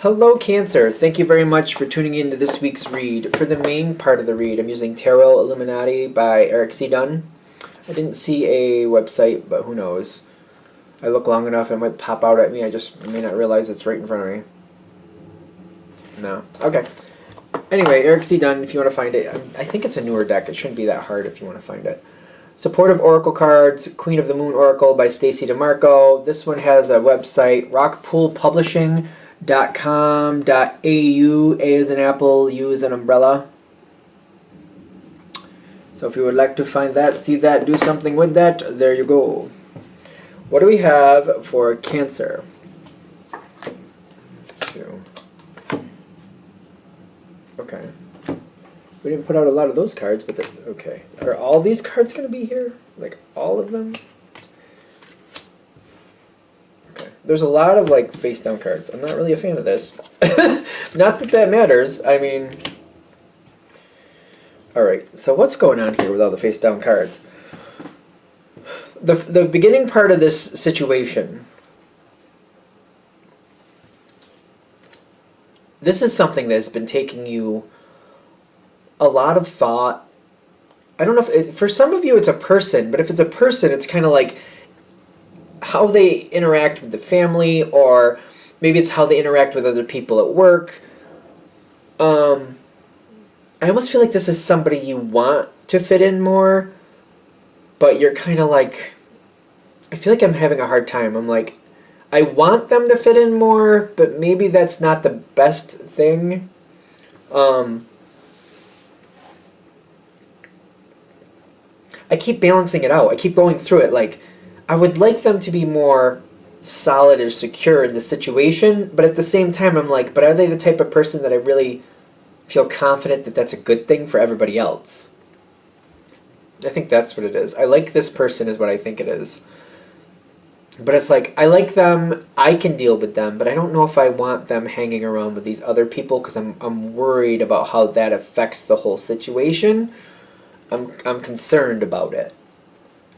Hello, Cancer. Thank you very much for tuning in to this week's read. For the main part of the read, I'm using Tarot Illuminati by Eric C. Dunn. I didn't see a website, but who knows. I look long enough, it might pop out at me. I just may not realize it's right in front of me. No. Okay. Anyway, Eric C. Dunn, if you want to find it. I think it's a newer deck. It shouldn't be that hard if you want to find it. Supportive Oracle Cards, Queen of the Moon Oracle by Stacey DeMarco. This one has a website, rockpoolpublishing.com.au. A is an apple, U is an umbrella. So if you would like to find that, see that, do something with that, there you go. What do we have for Cancer? Okay. We didn't put out a lot of those cards, but okay. Are all these cards going to be here? Like all of them? Okay. There's a lot of like face down cards. I'm not really a fan of this. Not that that matters. I mean, all right. So what's going on here with all the face down cards? The beginning part of this situation. This is something that's been taking you a lot of thought. I don't know if for some of you it's a person, but if it's a person, it's kind of like how they interact with the family, or maybe it's how they interact with other people at work. I almost feel like this is somebody you want to fit in more, but you're kind of like, I feel like I'm having a hard time. I'm like, I want them to fit in more, but maybe that's not the best thing. I keep balancing it out. I keep going through it. Like, I would like them to be more solid or secure in the situation, but at the same time, I'm like, but are they the type of person that I really feel confident that that's a good thing for everybody else? I think that's what it is. I like this person is what I think it is. But it's like, I like them, I can deal with them, but I don't know if I want them hanging around with these other people because I'm worried about how that affects the whole situation. I'm concerned about it.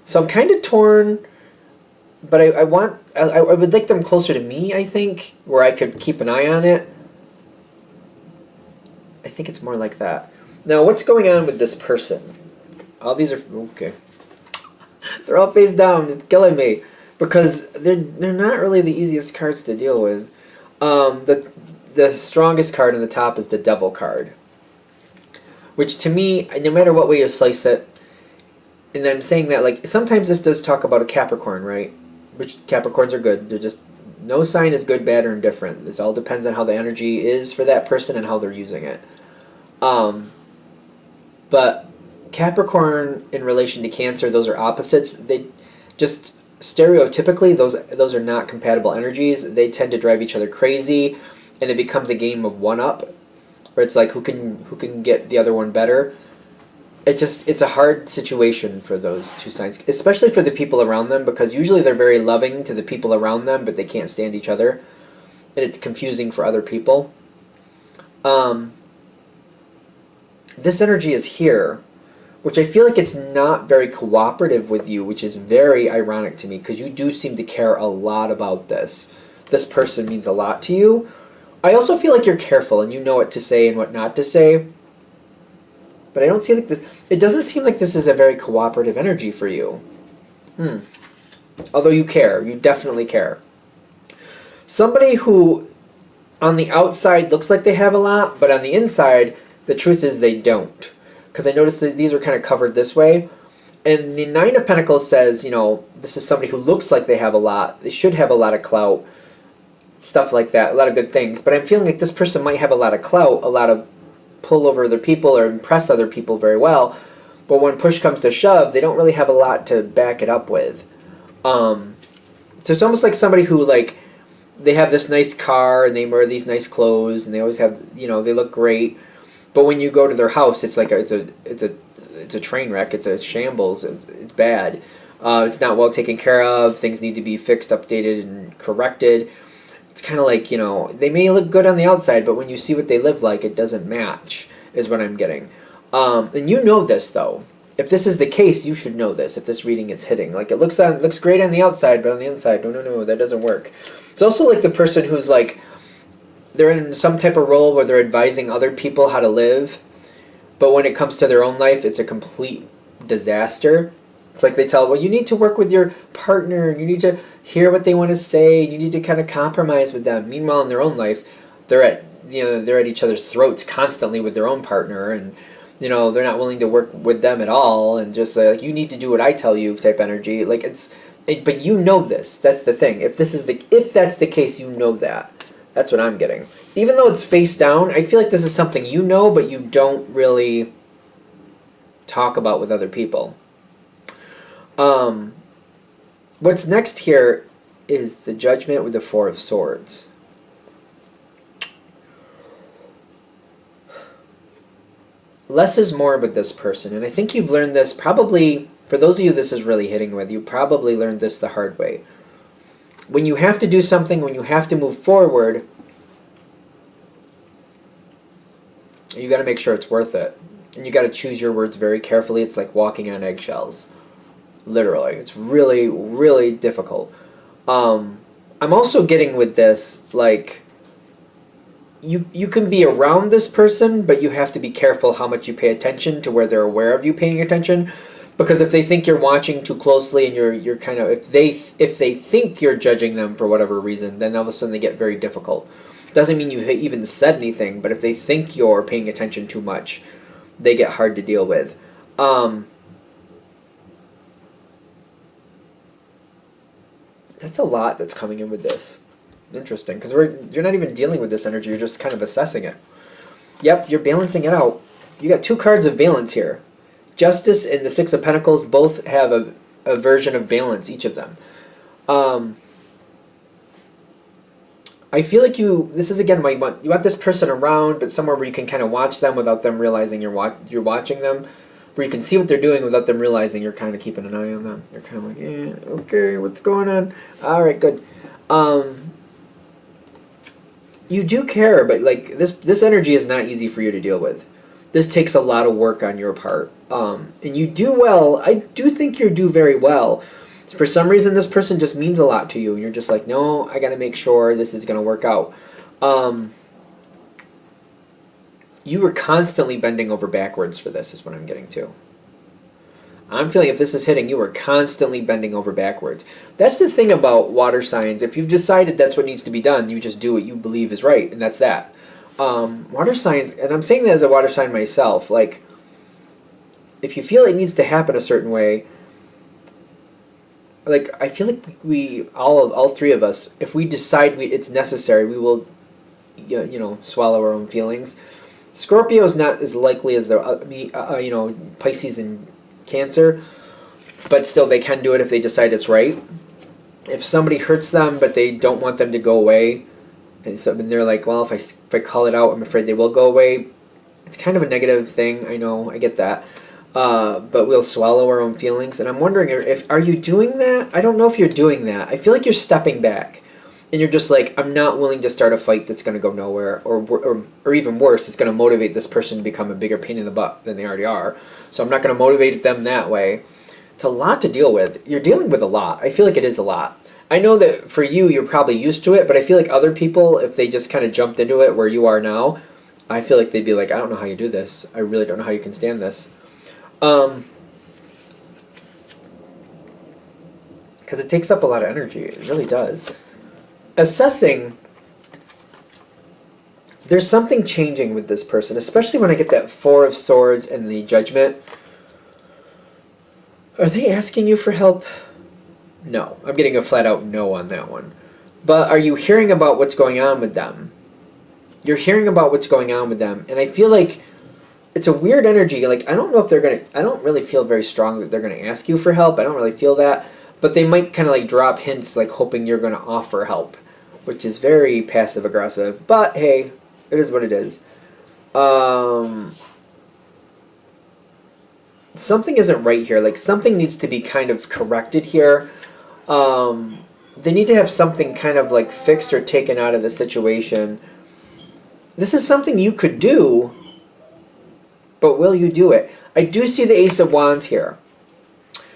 So I'm kind of torn, but I would like them closer to me, I think, where I could keep an eye on it. I think it's more like that. Now, what's going on with this person? All these are, okay. They're all face down, it's killing me. Because they're not really the easiest cards to deal with. The strongest card in the top is the Devil card. Which to me, no matter what way you slice it, and I'm saying that, like, sometimes this does talk about a Capricorn, right? Which Capricorns are good. They're just, no sign is good, bad, or indifferent. This all depends on how the energy is for that person and how they're using it. But Capricorn in relation to Cancer, those are opposites. They just, stereotypically, those are not compatible energies. They tend to drive each other crazy, and it becomes a game of one-up, where it's like who can get the other one better. It's a hard situation for those two signs, especially for the people around them, because usually they're very loving to the people around them, but they can't stand each other, and it's confusing for other people. This energy is here, which I feel like it's not very cooperative with you, which is very ironic to me, because you do seem to care a lot about this. This person means a lot to you. I also feel like you're careful and you know what to say and what not to say. But I don't see like this. It doesn't seem like this is a very cooperative energy for you. Although you care. You definitely care. Somebody who on the outside looks like they have a lot, but on the inside, the truth is they don't. Because I noticed that these are kind of covered this way. And the Nine of Pentacles says, you know, this is somebody who looks like they have a lot. They should have a lot of clout. Stuff like that, a lot of good things. But I'm feeling like this person might have a lot of clout, a lot of pull over other people or impress other people very well. But when push comes to shove, they don't really have a lot to back it up with. So it's almost like somebody who, like, they have this nice car and they wear these nice clothes and they always have, you know, they look great. But when you go to their house, it's like it's a train wreck. It's a shambles. It's bad. It's not well taken care of. Things need to be fixed, updated, and corrected. It's kind of like, you know, they may look good on the outside, but when you see what they live like, it doesn't match, is what I'm getting. And you know this, though. If this is the case, you should know this, if this reading is hitting. Like, it looks great on the outside, but on the inside, no, that doesn't work. It's also like the person who's, like, they're in some type of role where they're advising other people how to live, but when it comes to their own life, it's a complete disaster. It's like they tell, well, you need to work with your partner, you need to hear what they want to say, you need to kind of compromise with them. Meanwhile, in their own life, they're at each other's throats constantly with their own partner, and they're not willing to work with them at all, and just like, you need to do what I tell you type energy. Like but you know this. That's the thing. If that's the case, you know that. That's what I'm getting. Even though it's face down, I feel like this is something you know, but you don't really talk about with other people. What's next here is the Judgment with the Four of Swords. Less is more with this person, and I think you've learned this probably, for those of you this is really hitting with, you probably learned this the hard way. When you have to do something, when you have to move forward, you got to make sure it's worth it. And you got to choose your words very carefully. It's like walking on eggshells. Literally. It's really, really difficult. I'm also getting with this, like, you can be around this person, but you have to be careful how much you pay attention to where they're aware of you paying attention. Because if they think you're watching too closely and you're kind of, if they think you're judging them for whatever reason, then all of a sudden they get very difficult. Doesn't mean you even said anything, but if they think you're paying attention too much, they get hard to deal with. That's a lot that's coming in with this. Interesting, because you're not even dealing with this energy, you're just kind of assessing it. Yep, you're balancing it out. You got two cards of balance here. Justice and the Six of Pentacles both have a version of balance, each of them. I feel like this is again why you want this person around, but somewhere where you can kind of watch them without them realizing you're watching them, where you can see what they're doing without them realizing you're kind of keeping an eye on them. You're kind of like, yeah, okay, what's going on? All right, good. You do care, but like this energy is not easy for you to deal with. This takes a lot of work on your part. And you do well. I do think you do very well. For some reason, this person just means a lot to you. And you're just like, no, I got to make sure this is going to work out. You were constantly bending over backwards for this, is what I'm getting to. I'm feeling if this is hitting, you are constantly bending over backwards. That's the thing about water signs. If you've decided that's what needs to be done, you just do what you believe is right, and that's that. Water signs, and I'm saying that as a water sign myself, like, if you feel it needs to happen a certain way, like, I feel like we, all three of us, if we decide it's necessary, we will, swallow our own feelings. Scorpio is not as likely as Pisces and Cancer, but still they can do it if they decide it's right. If somebody hurts them, but they don't want them to go away, and so then they're like, well, if I call it out, I'm afraid they will go away. It's kind of a negative thing. I know, I get that. But we'll swallow our own feelings. And I'm wondering, are you doing that? I don't know if you're doing that. I feel like you're stepping back. And you're just like, I'm not willing to start a fight that's going to go nowhere. Or even worse, it's going to motivate this person to become a bigger pain in the butt than they already are. So I'm not going to motivate them that way. It's a lot to deal with. You're dealing with a lot. I feel like it is a lot. I know that for you, you're probably used to it, but I feel like other people, if they just kind of jumped into it where you are now, I feel like they'd be like, I don't know how you do this. I really don't know how you can stand this. Because it takes up a lot of energy. It really does. Assessing, there's something changing with this person, especially when I get that Four of Swords and the Judgment. Are they asking you for help? No. I'm getting a flat out no on that one. But are you hearing about what's going on with them? You're hearing about what's going on with them, and I feel like it's a weird energy. Like, I don't know if they're going to, I don't really feel very strong that they're going to ask you for help. I don't really feel that. But they might kind of like drop hints, like hoping you're going to offer help, which is very passive aggressive. But hey, it is what it is. Something isn't right here. Like, something needs to be kind of corrected here. They need to have something kind of like fixed or taken out of the situation. This is something you could do, but will you do it? I do see the Ace of Wands here.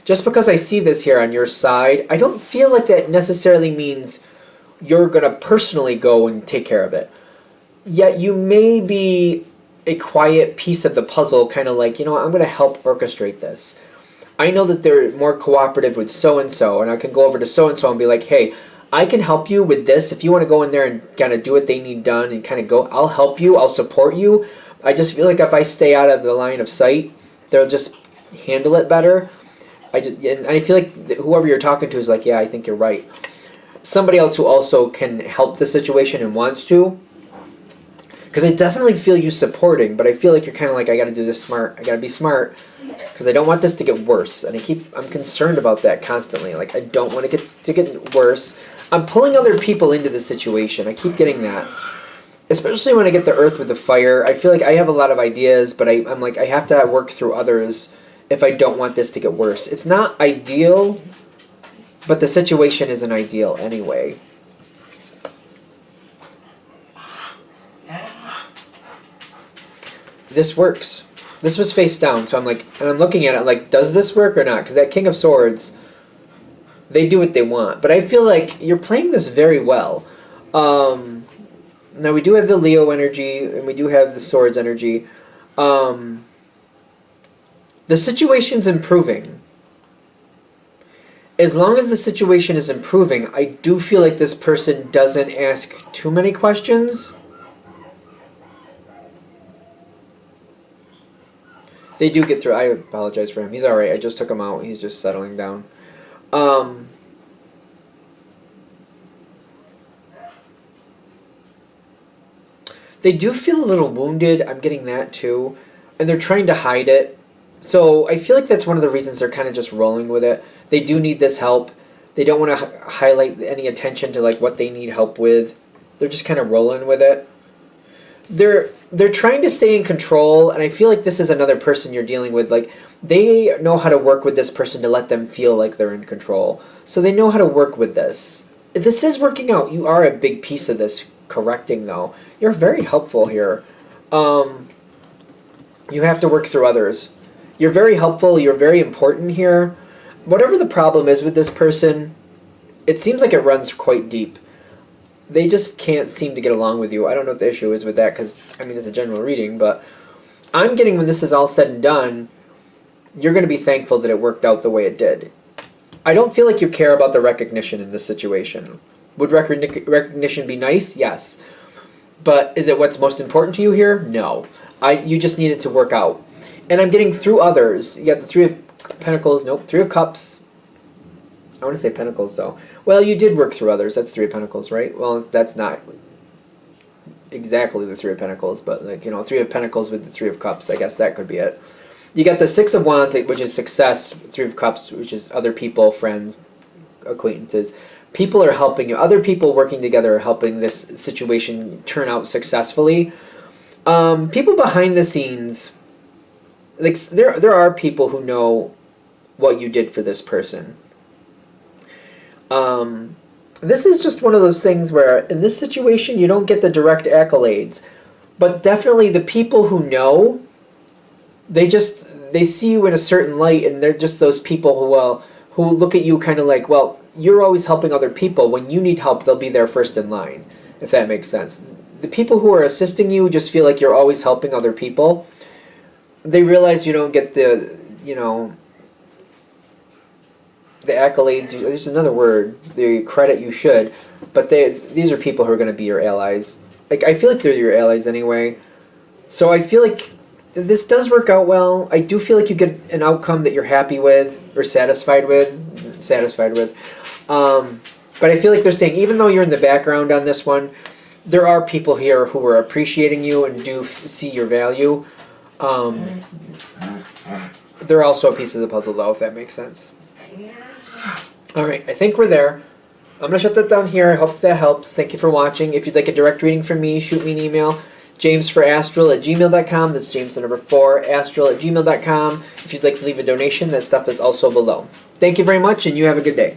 Just because I see this here on your side, I don't feel like that necessarily means you're going to personally go and take care of it. yet you may be a quiet piece of the puzzle, kind of like, you know what, I'm going to help orchestrate this. I know that they're more cooperative with so-and-so, and I can go over to so-and-so and be like, hey, I can help you with this. If you want to go in there and kind of do what they need done and kind of go, I'll help you, I'll support you. I just feel like if I stay out of the line of sight, they'll just handle it better. And I feel like whoever you're talking to is like, yeah, I think you're right. Somebody else who also can help the situation and wants to, because I definitely feel you supporting, but I feel like you're kind of like, I got to do this smart. I got to be smart because I don't want this to get worse, and I'm concerned about that constantly. Like, I don't want to get worse. I'm pulling other people into the situation. I keep getting that, especially when I get the earth with the fire. I feel like I have a lot of ideas, but I'm like, I have to work through others if I don't want this to get worse. It's not ideal, but the situation isn't ideal anyway. This works. This was face down, so I'm like, and I'm looking at it like, does this work or not? Because that King of Swords, they do what they want. But I feel like you're playing this very well. Now we do have the Leo energy, and we do have the Swords energy. The situation's improving. As long as the situation is improving, I do feel like this person doesn't ask too many questions. They do get through. I apologize for him. He's alright. I just took him out. He's just settling down. They do feel a little wounded. I'm getting that too. And they're trying to hide it. So I feel like that's one of the reasons they're kind of just rolling with it. They do need this help. They don't want to highlight any attention to like what they need help with. They're just kind of rolling with it. They're trying to stay in control, and I feel like this is another person you're dealing with. Like, they know how to work with this person to let them feel like they're in control. So they know how to work with this. This is working out. You are a big piece of this correcting, though. You're very helpful here. You have to work through others. You're very helpful. You're very important here. Whatever the problem is with this person, it seems like it runs quite deep. They just can't seem to get along with you. I don't know what the issue is with that because, I mean, it's a general reading, but I'm getting when this is all said and done, you're going to be thankful that it worked out the way it did. I don't feel like you care about the recognition in this situation. Would recognition be nice? Yes. But is it what's most important to you here? No. You just need it to work out. And I'm getting through others. You got the Three of Pentacles. Nope. Three of Cups. I want to say Pentacles, though. Well, you did work through others. That's Three of Pentacles, right? Well, that's not exactly the Three of Pentacles, but, like, you know, Three of Pentacles with the Three of Cups. I guess that could be it. You got the Six of Wands, which is success. Three of Cups, which is other people, friends, acquaintances. People are helping you. Other people working together are helping this situation turn out successfully. People behind the scenes, like, there are people who know what you did for this person. This is just one of those things where in this situation you don't get the direct accolades, but definitely the people who know, they see you in a certain light, and they're just those people who look at you kind of like, well, you're always helping other people. When you need help, they'll be there first in line, if that makes sense. The people who are assisting you just feel like you're always helping other people. They realize you don't get the, you know, the accolades, there's another word, the credit you should, but these are people who are going to be your allies. Like, I feel like they're your allies anyway. So I feel like this does work out well. I do feel like you get an outcome that you're happy with or satisfied with. But I feel like they're saying, even though you're in the background on this one, there are people here who are appreciating you and do see your value. They're also a piece of the puzzle, though, if that makes sense. Alright, I think we're there. I'm going to shut that down here. I hope that helps. Thank you for watching. If you'd like a direct reading from me, shoot me an email. jamesforastral@gmail.com. That's James the number 4, astral@gmail.com. If you'd like to leave a donation, that stuff is also below. Thank you very much, and you have a good day.